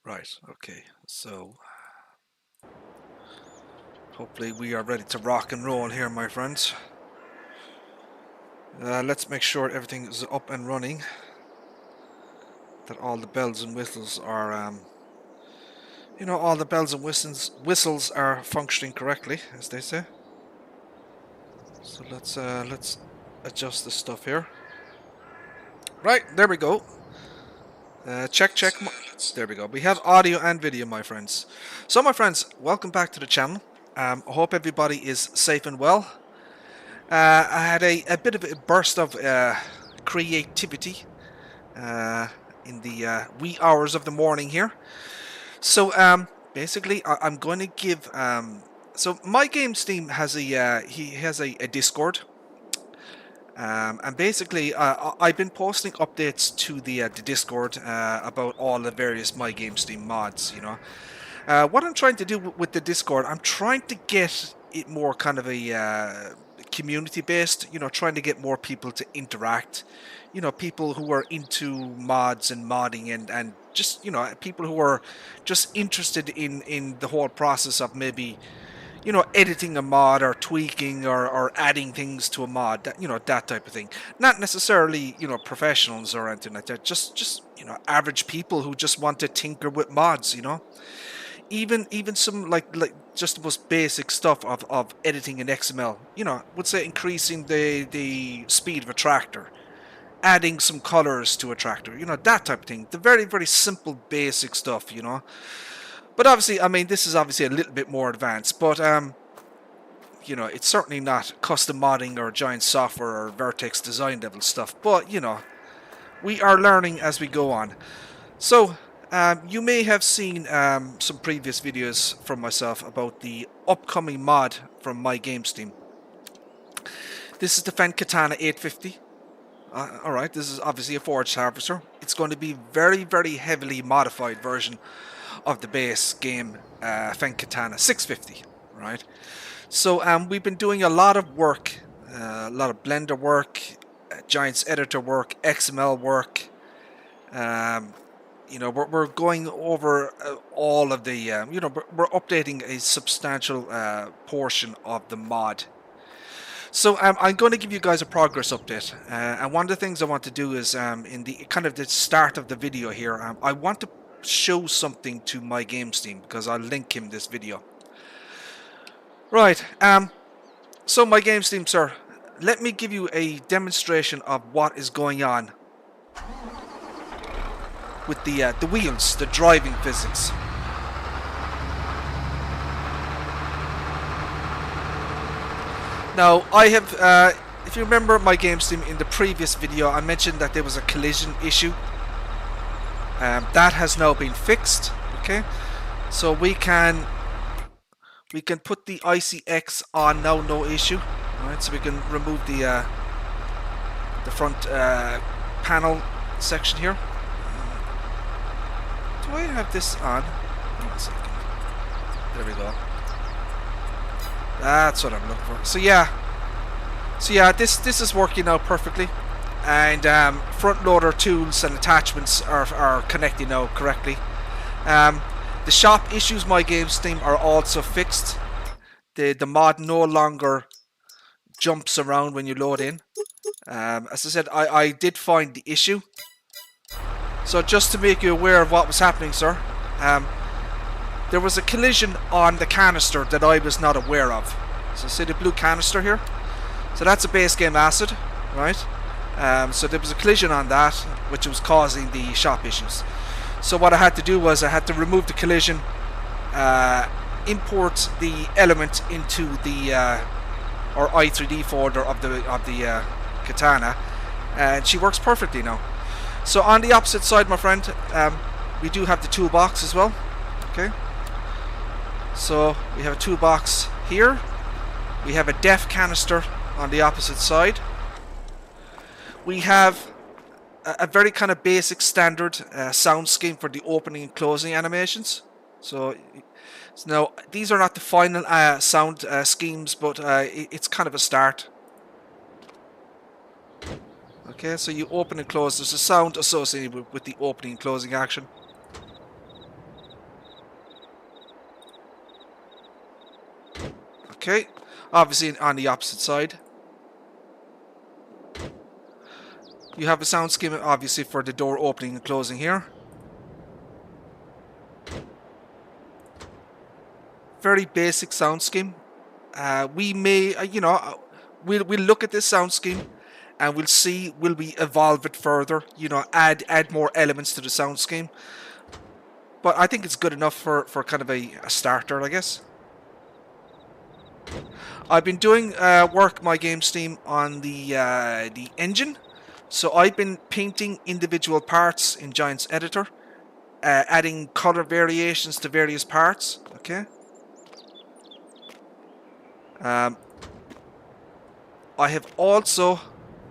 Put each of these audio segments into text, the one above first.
Right, okay, so hopefully we are ready to rock and roll here, my friends. Let's make sure everything is up and running, that all the bells and whistles are, all the bells and whistles are functioning correctly, as they say. So let's adjust this stuff here. Right, there we go. Check. There we go. We have audio and video, my friends. So, my friends, welcome back to the channel. I hope everybody is safe and well. I had a bit of a burst of creativity in the wee hours of the morning here. So, basically, I'm going to give. So, MyGamesteam has a Discord. And basically, I've been posting updates to the Discord about all the various MyGamesteam mods. What I'm trying to do with the Discord, I'm trying to get it more kind of a community-based. Trying to get more people to interact. People who are into mods and modding, and just people who are just interested in the whole process of maybe editing a mod or tweaking or adding things to a mod, that type of thing. Not necessarily, professionals or anything like that. Just average people who just want to tinker with mods. Even some like just the most basic stuff of editing in XML. Would say increasing the speed of a tractor, adding some colors to a tractor. That type of thing. The very very simple basic stuff. But obviously, I mean, this is obviously a little bit more advanced, but it's certainly not custom modding or giant software or vertex design level stuff. But we are learning as we go on. So you may have seen some previous videos from myself about the upcoming mod from MyGamesteam. This is the Katana 850. Alright, this is obviously a forged harvester. It's going to be very, very heavily modified version of the base game Katana 650, right? So we've been doing a lot of work, a lot of Blender work, Giants editor work, XML work. We're going over all of the, we're updating a substantial portion of the mod. So I'm going to give you guys a progress update, and one of the things I want to do is in the kind of the start of the video here, I want to show something to MyGamesteam because I'll link him this video. Right, so MyGamesteam, sir, let me give you a demonstration of what is going on with the wheels, the driving physics. Now, I have, if you remember MyGamesteam in the previous video, I mentioned that there was a collision issue. That has now been fixed. Okay, so we can put the ICX on now, no issue. All right, so we can remove the front panel section here. Do I have this on? Hold on a second. There we go. That's what I'm looking for. So yeah, this is working out perfectly, and front loader tools and attachments are connecting now correctly. The shop issues MyGamesteam are also fixed. The mod no longer jumps around when you load in. As I said, I did find the issue. So just to make you aware of what was happening, sir, there was a collision on the canister that I was not aware of. So see the blue canister here? So that's a base game acid, right? So there was a collision on that, which was causing the shop issues. So what I had to do was I had to remove the collision, import the element into the or i3D folder of the Katana, and she works perfectly now. So on the opposite side, my friend, we do have the toolbox as well. Okay. So we have a toolbox here. We have a def canister on the opposite side. We have a very kind of basic standard sound scheme for the opening and closing animations. So now these are not the final sound schemes, but it's kind of a start. Okay, so you open and close. There's a sound associated with the opening and closing action. Okay, obviously on the opposite side. You have a sound scheme, obviously, for the door opening and closing here. Very basic sound scheme. We may, we'll look at this sound scheme, and we'll see, will we evolve it further? You know, add more elements to the sound scheme. But I think it's good enough for kind of a starter, I guess. I've been doing work, MyGamesteam, on the engine. So I've been painting individual parts in Giant's Editor, adding color variations to various parts. Okay. I have also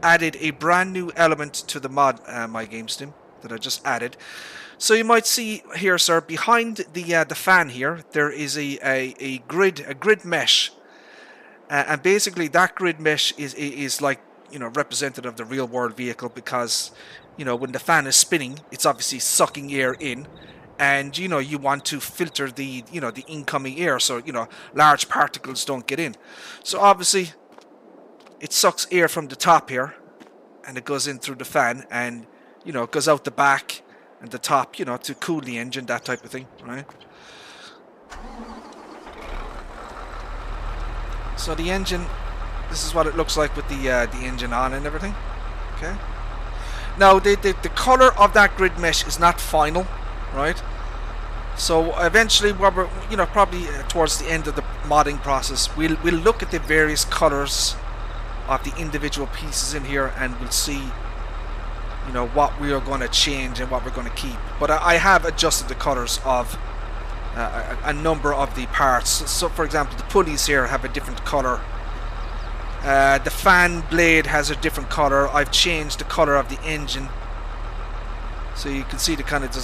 added a brand new element to the mod, MyGamesteam, that I just added. So you might see here, sir, behind the fan here, there is a grid mesh, and basically that grid mesh is like, you know, representative of the real world vehicle, because, you know, when the fan is spinning, it's obviously sucking air in, and, you know, you want to filter the, you know, the incoming air, so, you know, large particles don't get in. So obviously it sucks air from the top here, and it goes in through the fan, and, you know, it goes out the back and the top, you know, to cool the engine, that type of thing, right? So the engine, this is what it looks like with the engine on and everything. Okay. Now the color of that grid mesh is not final, right? So eventually, what we're, you know, probably towards the end of the modding process, we'll look at the various colors of the individual pieces in here, and we'll see, you know, what we are going to change and what we're going to keep. But I have adjusted the colors of a number of the parts. So for example, the pulleys here have a different color. The fan blade has a different color. I've changed the color of the engine, so you can see the kind of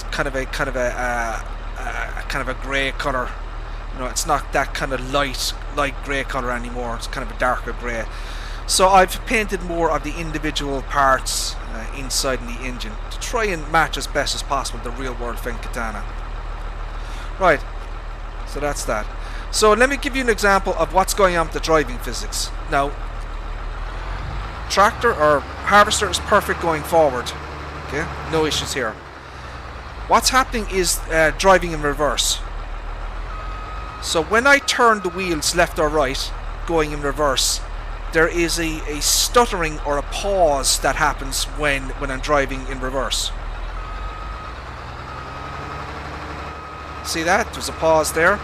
a grey color. You know, it's not that kind of light grey color anymore. It's kind of a darker grey. So I've painted more of the individual parts inside in the engine to try and match as best as possible the real world Feng Katana. Right, so that's that. So let me give you an example of what's going on with the driving physics. Now, tractor or harvester is perfect going forward. Okay, no issues here. What's happening is driving in reverse. So when I turn the wheels left or right, going in reverse, there is a stuttering or a pause that happens when I'm driving in reverse. See that? There's a pause there.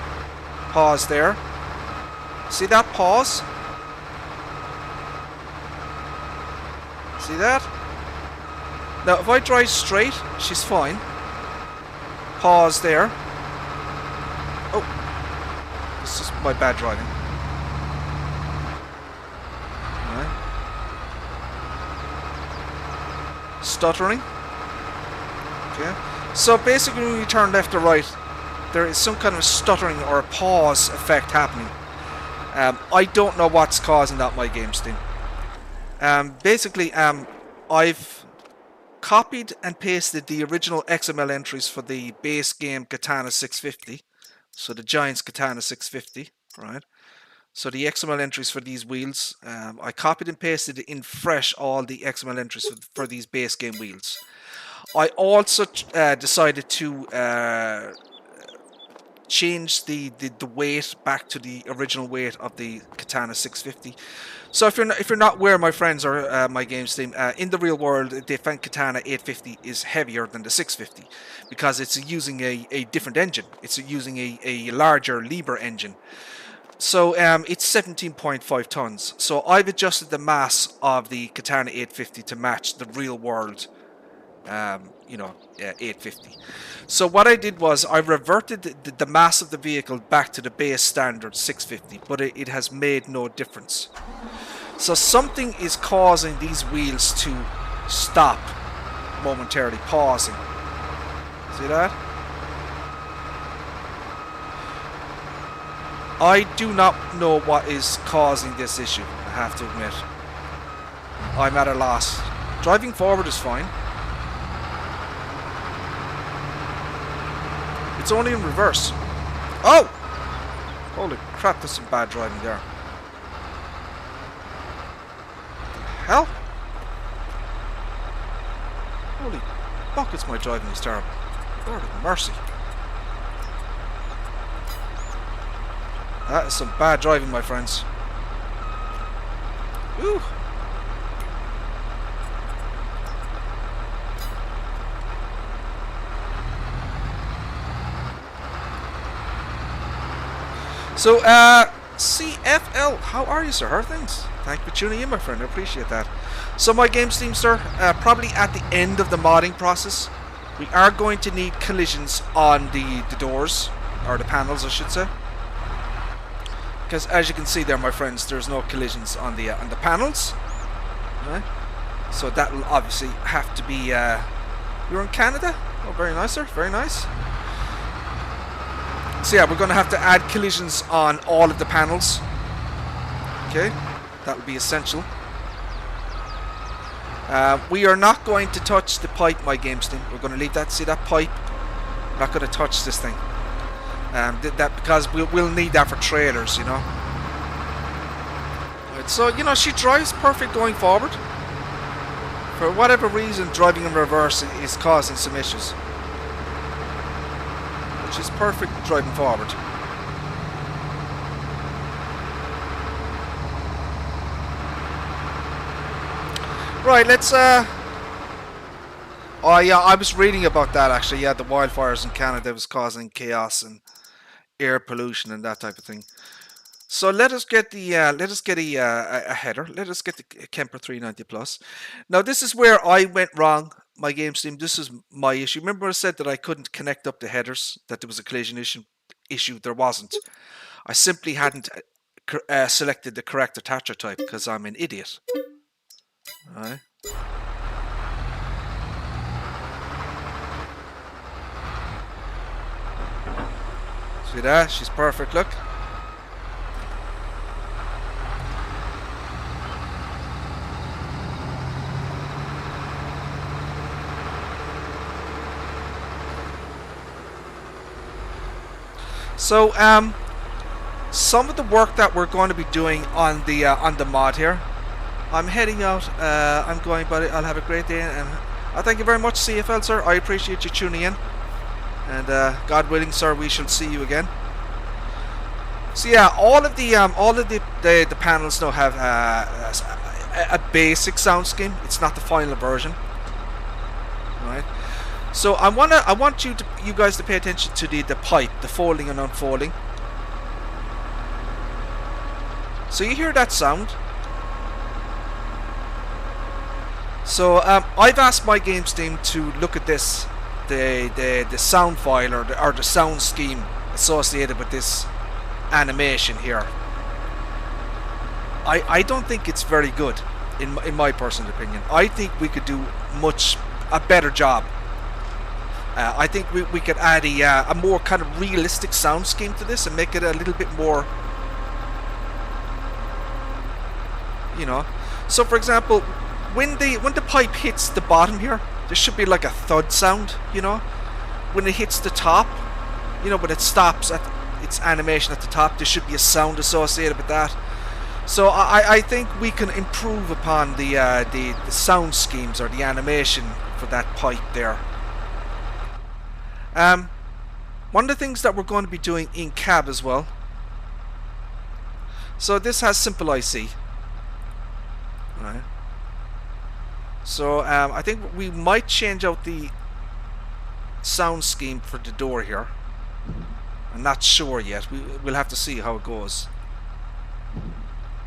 Pause there. See that pause? See that? Now if I drive straight, she's fine. Pause there. Oh, this is my bad driving. Right. Stuttering. Okay. So basically when you turn left or right, there is some kind of stuttering or a pause effect happening. I don't know what's causing that, MyGamesteam. Basically, I've copied and pasted the original XML entries for the base game Katana 650. So the Giant's Katana 650, right? So the XML entries for these wheels, I copied and pasted in fresh all the XML entries for these base game wheels. I also decided to change the weight back to the original weight of the Katana 650. So if you're not aware, my friends, or MyGamesteam, in the real world, the Feng Katana 850 is heavier than the 650 because it's using a different engine. It's using a larger Liebherr engine. So it's 17.5 tons. So I've adjusted the mass of the Katana 850 to match the real world 850. So what I did was I reverted the mass of the vehicle back to the base standard 650, but it has made no difference. So something is causing these wheels to stop momentarily, pausing. See that? I do not know what is causing this issue, I have to admit. I'm at a loss. Driving forward is fine. It's only in reverse. Oh! Holy crap, there's some bad driving there. hell? Holy buckets, my driving is terrible. Lord of mercy. That is some bad driving, my friends. Ooh. So, CFL, how are you, sir? How are things? Thank you for tuning in, my friend. I appreciate that. So, MyGamesteam, sir, probably at the end of the modding process, we are going to need collisions on the doors, or the panels, I should say. Because, as you can see there, my friends, there's no collisions on the panels. Right? So, that will obviously have to be... You're in Canada? Oh, very nice, sir. Very nice. So yeah, we're going to have to add collisions on all of the panels. Okay, that will be essential. We are not going to touch the pipe, MyGamesteam. We're going to leave that. See that pipe? We're not going to touch this thing. That because we'll need that for trailers, you know. Right, so you know she drives perfect going forward. For whatever reason, driving in reverse is causing some issues. She's perfect driving forward. Right, let's oh yeah, I was reading about that actually. Yeah, the wildfires in Canada was causing chaos and air pollution and that type of thing. So let us get the a header. Let us get the Kemper 390 Plus. Now this is where I went wrong. MyGamesteam, this is my issue. Remember I said that I couldn't connect up the headers, that there was a collision issue. There wasn't. I simply hadn't selected the correct attacher type because I'm an idiot. Alright. See that? She's perfect, look. So, some of the work that we're going to be doing on the mod here, I'm heading out. I'm going, buddy. I'll have a great day, and thank you very much, CFL, sir. I appreciate you tuning in, and God willing, sir, we shall see you again. So yeah, all of the panels now have a basic sound scheme. It's not the final version, right? So I want you guys to pay attention to the pipe, the folding and unfolding. So you hear that sound. So I've asked MyGamesteam to look at this, the sound file or the sound scheme associated with this animation here. I don't think it's very good in my personal opinion. I think we could do a better job. I think we could add a more kind of realistic sound scheme to this and make it a little bit more, you know. So for example, when the pipe hits the bottom here, there should be like a thud sound, you know. When it hits the top, you know, when it stops at its animation at the top, there should be a sound associated with that. So I think we can improve upon the sound schemes or the animation for that pipe there. One of the things that we're going to be doing in cab as well. So this has simple IC. Right. So I think we might change out the sound scheme for the door here. I'm not sure yet. We'll have to see how it goes.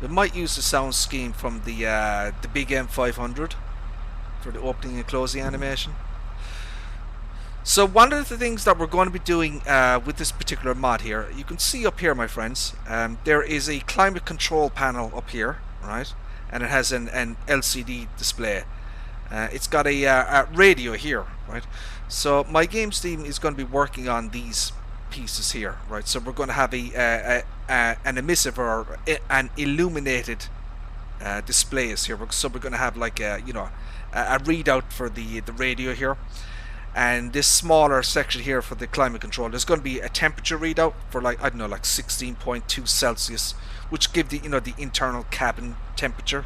We might use the sound scheme from the big M500 for the opening and closing animation. So one of the things that we're going to be doing with this particular mod here, you can see up here, my friends, there is a climate control panel up here, right? And it has an LCD display. It's got a radio here, right? So MyGamesteam is going to be working on these pieces here, right? So we're going to have an emissive or an illuminated displays here. So we're going to have like a readout for the radio here. And this smaller section here for the climate control, there's going to be a temperature readout for like, I don't know, like 16.2 Celsius, which give the the internal cabin temperature.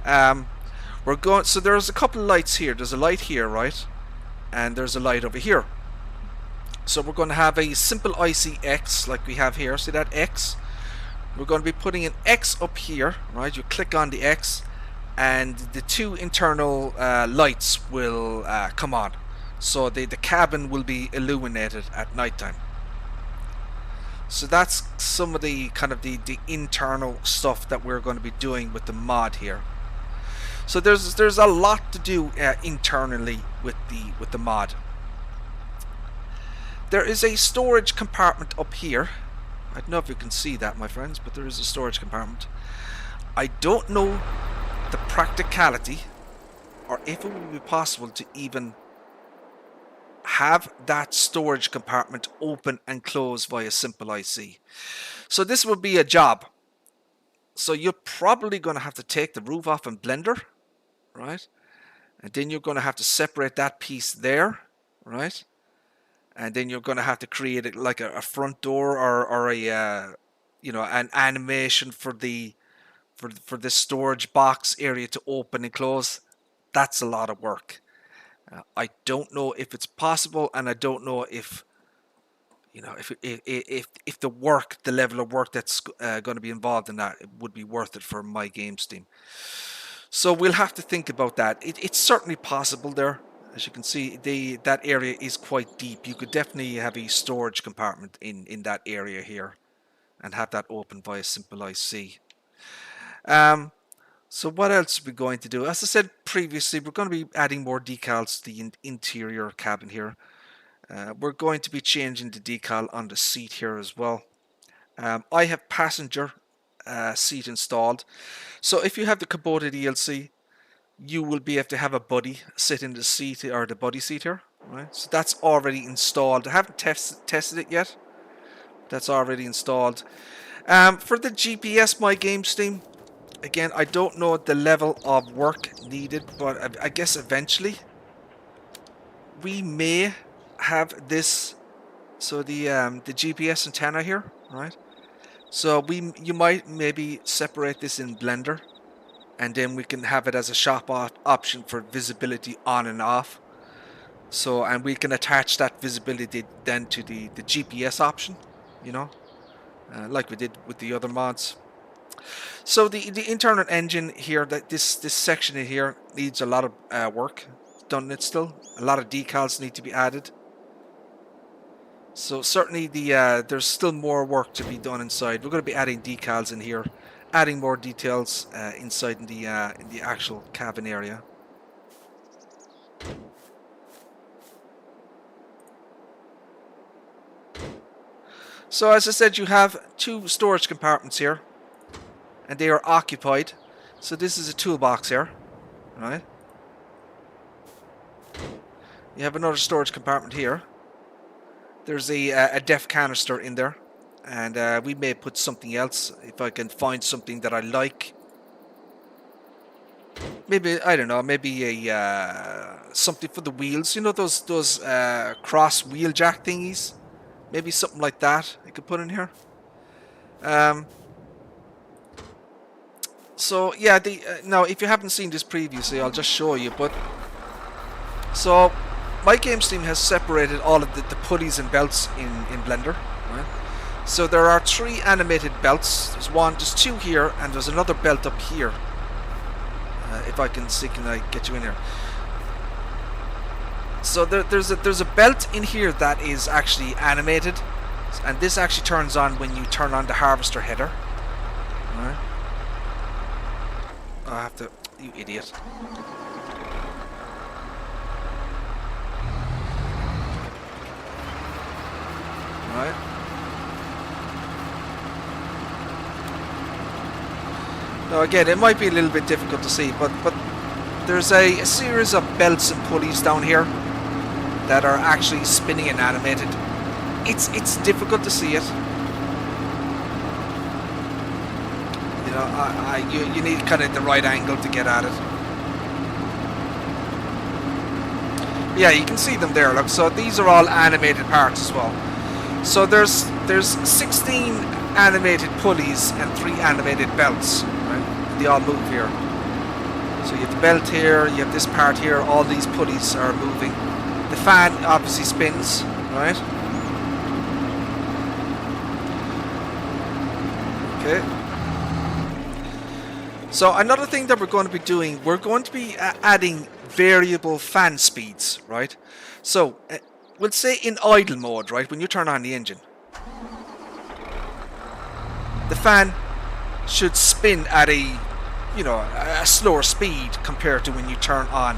Um, we're going. So there's a couple of lights here. There's a light here, right? And there's a light over here. So we're going to have a simple ICX like we have here. See that X? We're going to be putting an X up here, right? You click on the X, and the two internal lights will come on. So the cabin will be illuminated at nighttime. So that's some of the kind of the internal stuff that we're going to be doing with the mod here. So there's a lot to do internally with the mod. There is a storage compartment up here. I don't know if you can see that, my friends, but there is a storage compartment. I don't know the practicality, or if it would be possible to even have that storage compartment open and close via simple IC. So this would be a job. So you're probably going to have to take the roof off in Blender, right? And then you're going to have to separate that piece there, right? And then you're going to have to create it like a front door or a you know, an animation for the storage box area to open and close. That's a lot of work. I don't know if it's possible, and I don't know if, you know, if the work, the level of work that's going to be involved in that, it would be worth it for MyGamesteam. So we'll have to think about that. It's certainly possible there. As you can see, that area is quite deep. You could definitely have a storage compartment in that area here and have that open via simple IC. So what else are we going to do? As I said previously, we're going to be adding more decals to the interior cabin here. We're going to be changing the decal on the seat here as well. I have passenger seat installed. So if you have the Kubota DLC, you will be able to have a buddy sit in the seat, or the buddy seat here. Right? So that's already installed. I haven't tested it yet. That's already installed. For the GPS MyGamesteam, again, I don't know the level of work needed, but I guess eventually we may have this. So the GPS antenna here, right? So you might maybe separate this in Blender, and then we can have it as a shop option for visibility on and off. So, and we can attach that visibility then to the GPS option, you know, like we did with the other mods. So the internal engine here, that this section in here needs a lot of work done. It still a lot of decals need to be added. So certainly there's still more work to be done inside. We're going to be adding decals in here, adding more details inside in the actual cabin area. So as I said, you have two storage compartments here, and they are occupied. So this is a toolbox here, right? You have another storage compartment here. There's a def canister in there, and we may put something else if I can find something that I like. Maybe, I don't know, maybe a something for the wheels. You know those cross wheel jack thingies? Maybe something like that I could put in here. So yeah, now if you haven't seen this previously, I'll just show you. But so MyGamesteam has separated all of the pulleys and belts in Blender. Right? So there are 3 animated belts. There's 2 here, and there's another belt up here. If I can see, can I get you in here? So there's a belt in here that is actually animated, and this actually turns on when you turn on the harvester header. Alright. I have to, you idiot. Alright. Now again, it might be a little bit difficult to see, but there's a series of belts and pulleys down here that are actually spinning and animated. It's difficult to see it. You know, you need kind of the right angle to get at it. Yeah, you can see them there. Look, so these are all animated parts as well. So there's 16 animated pulleys and 3 animated belts. Right? They all move here. So you have the belt here, you have this part here, all these pulleys are moving. The fan obviously spins, right? Okay. So another thing that we're going to be doing, we're going to be adding variable fan speeds, right? So we'll say in idle mode, right, when you turn on the engine, the fan should spin at a, you know, a slower speed compared to when you turn on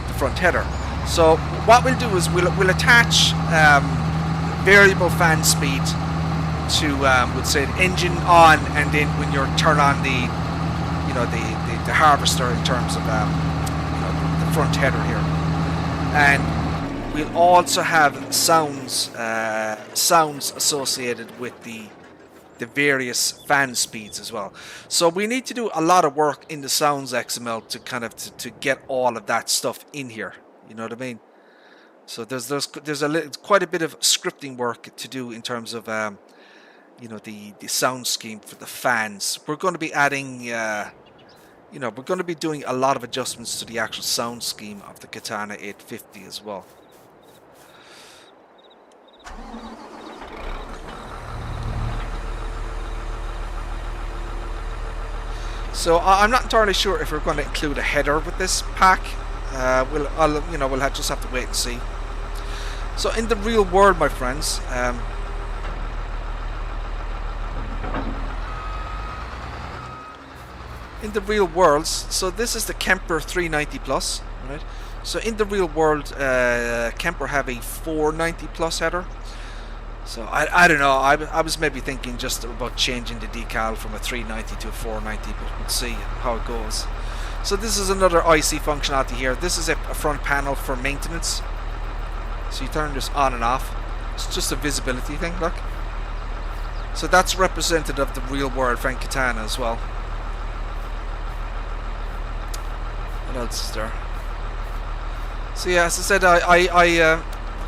the front header. So what we'll do is we'll attach variable fan speed to we'll say the engine on, and then when you turn on the, you know, the harvester in terms of you know, the front header here. And we'll also have sounds associated with the various fan speeds as well. So we need to do a lot of work in the sounds XML to kind of to get all of that stuff in here. You know what I mean? So there's quite a bit of scripting work to do in terms of you know, the sound scheme for the fans. We're going to be adding you know, we're going to be doing a lot of adjustments to the actual sound scheme of the Katana 850 as well. So I'm not entirely sure if we're going to include a header with this pack. We'll just have to wait and see. So in the real world, my friends, in the real world, so this is the Kemper 390 Plus, right? So in the real world, Kemper have a 490 Plus header. So I don't know, I was maybe thinking just about changing the decal from a 390 to a 490, but we'll see how it goes. So this is another IC functionality here. This is a front panel for maintenance. So you turn this on and off. It's just a visibility thing, look. So that's representative of the real world Frank Katana as well. What else is there? So yeah, as I said,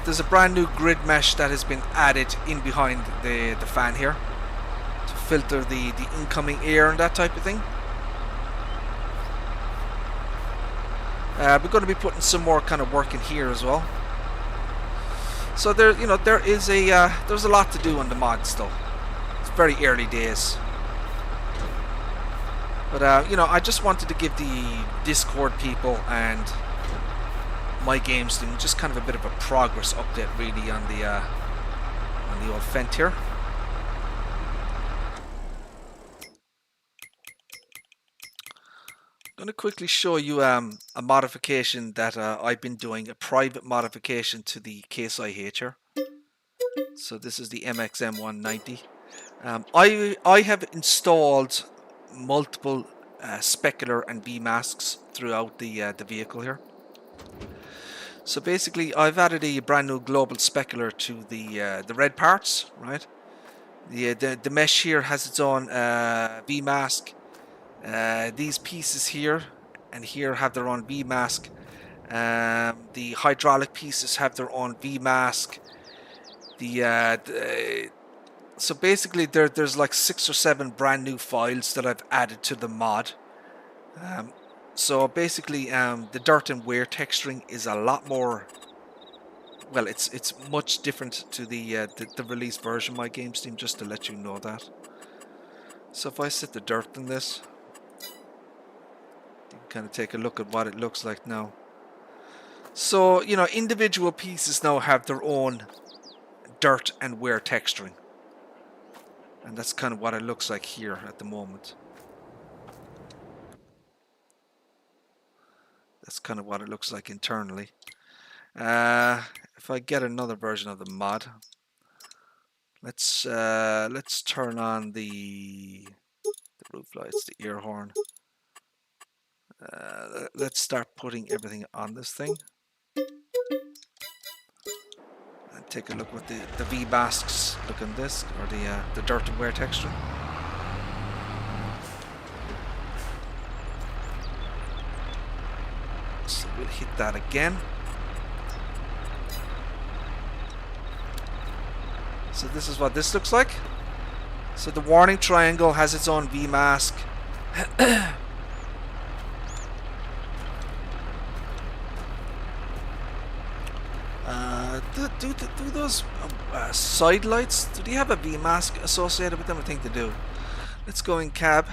there's a brand new grid mesh that has been added in behind the fan here to filter the incoming air and that type of thing. We're going to be putting some more kind of work in here as well. So there, you know, there's a lot to do on the mod still. It's very early days. But you know, I just wanted to give the Discord people and MyGamesteam just kind of a bit of a progress update, really, on the old Fent here. I'm going to quickly show you a modification that I've been doing, a private modification to the Case IH here. So this is the MXM190. I have installed multiple specular and V masks throughout the vehicle here. So basically, I've added a brand new global specular to the red parts, right? The mesh here has its own V mask. These pieces here and here have their own V mask. The hydraulic pieces have their own V mask. So basically, there's like 6 or 7 brand new files that I've added to the mod. So basically, the dirt and wear texturing is a lot more. Well, it's much different to the release version of MyGamesteam, just to let you know that. So if I set the dirt in this, you can kind of take a look at what it looks like now. So, you know, individual pieces now have their own dirt and wear texturing, and that's kind of what it looks like here at the moment. That's kind of what it looks like internally. If I get another version of the mod, let's turn on the roof lights, the ear horn. Let's start putting everything on this thing. And take a look what the V masks look on this, or the dirt and wear texture. So we'll hit that again. So this is what this looks like. So the warning triangle has its own V mask. do those side lights, do they have a V mask associated with them? I think they do. Let's go in cab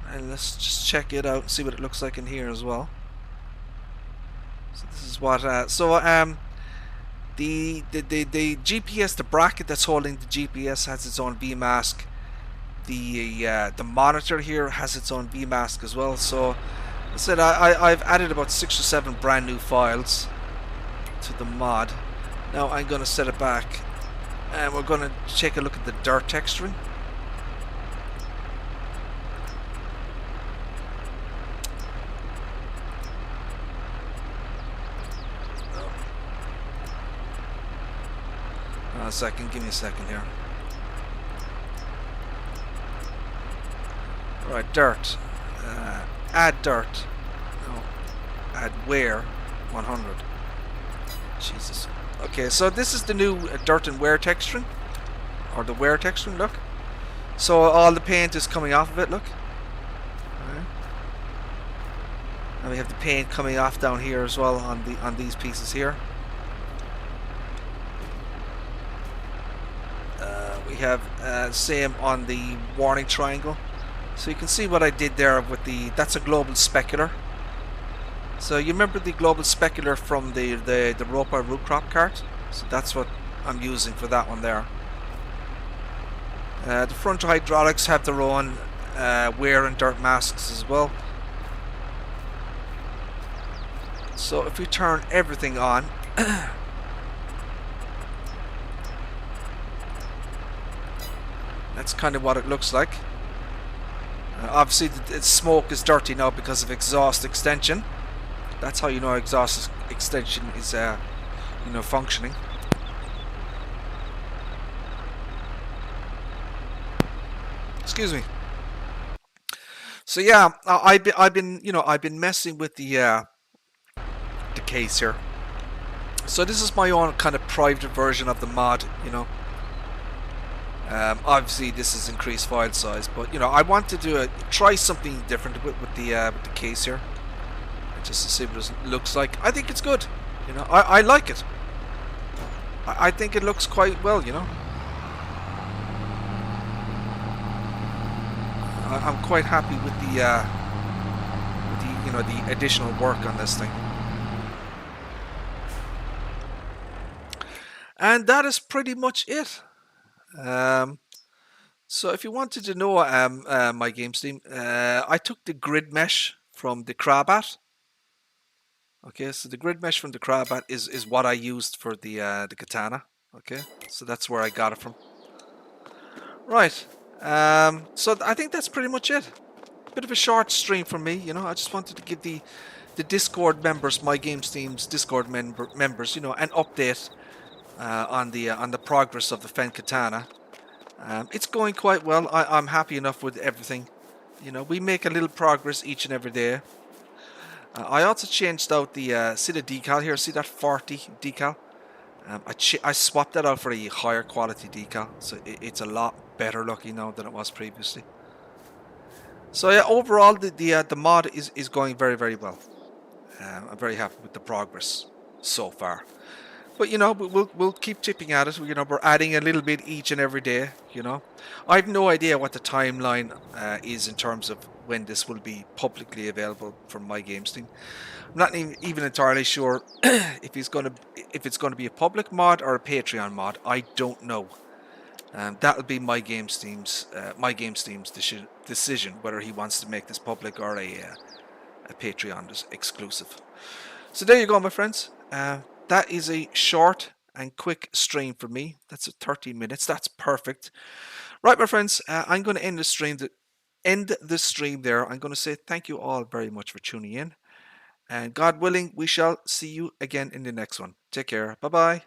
and let's just check it out and see what it looks like in here as well. So this is what the GPS, the bracket that's holding the GPS has its own V mask. The monitor here has its own V mask as well. So I said I've added about 6 or 7 brand new files to the mod. Now I'm going to set it back and we're going to take a look at the dirt texturing. A second, give me a second here. Right, dirt. Add dirt. No, add wear 100. Jesus. Okay, so this is the new dirt and wear texturing, or the wear texturing. Look. So all the paint is coming off of it. Look. Right. And we have the paint coming off down here as well on these pieces here. We have same on the warning triangle. So you can see what I did there with that's a global specular. So you remember the global specular from the Ropa root crop cart? So that's what I'm using for that one there. The front hydraulics have their own wear and dirt masks as well. So if we turn everything on, that's kind of what it looks like. Obviously the smoke is dirty now because of exhaust extension. That's how you know exhaust extension is functioning. Excuse me. So yeah, I've been messing with the case here. So this is my own kind of private version of the mod, Obviously this is increased file size, but I wanted to try something different with the case here, just to see what it looks like. I think it's good. I like it. I think it looks quite well. I'm quite happy with the additional work on this thing. And that is pretty much it. So if you wanted to know MyGamesteam, I took the grid mesh from the Crabat. Okay, so the grid mesh from the Crabat is what I used for the Katana. Okay, so that's where I got it from. Right. So I think that's pretty much it. Bit of a short stream for me. I just wanted to give the Discord members, MyGamesteam's Discord members, an update on the progress of the Fen Katana. It's going quite well. I'm happy enough with everything. We make a little progress each and every day. I also changed out see the decal here. See that 40 decal? I swapped that out for a higher quality decal, so it's a lot better looking now than it was previously. So yeah, overall the mod is going very, very well. I'm very happy with the progress so far. But we'll keep chipping at it. We're adding a little bit each and every day. I have no idea what the timeline is in terms of when this will be publicly available from MyGamesteam. I'm not even entirely sure if it's going to be a public mod or a Patreon mod. I don't know. That'll be MyGamesteam's decision whether he wants to make this public or a Patreon exclusive. So there you go, my friends. That is a short and quick stream for me. That's 13 minutes. That's perfect. Right, my friends, I'm going to end the stream. There. I'm going to say thank you all very much for tuning in. And God willing, we shall see you again in the next one. Take care. Bye-bye.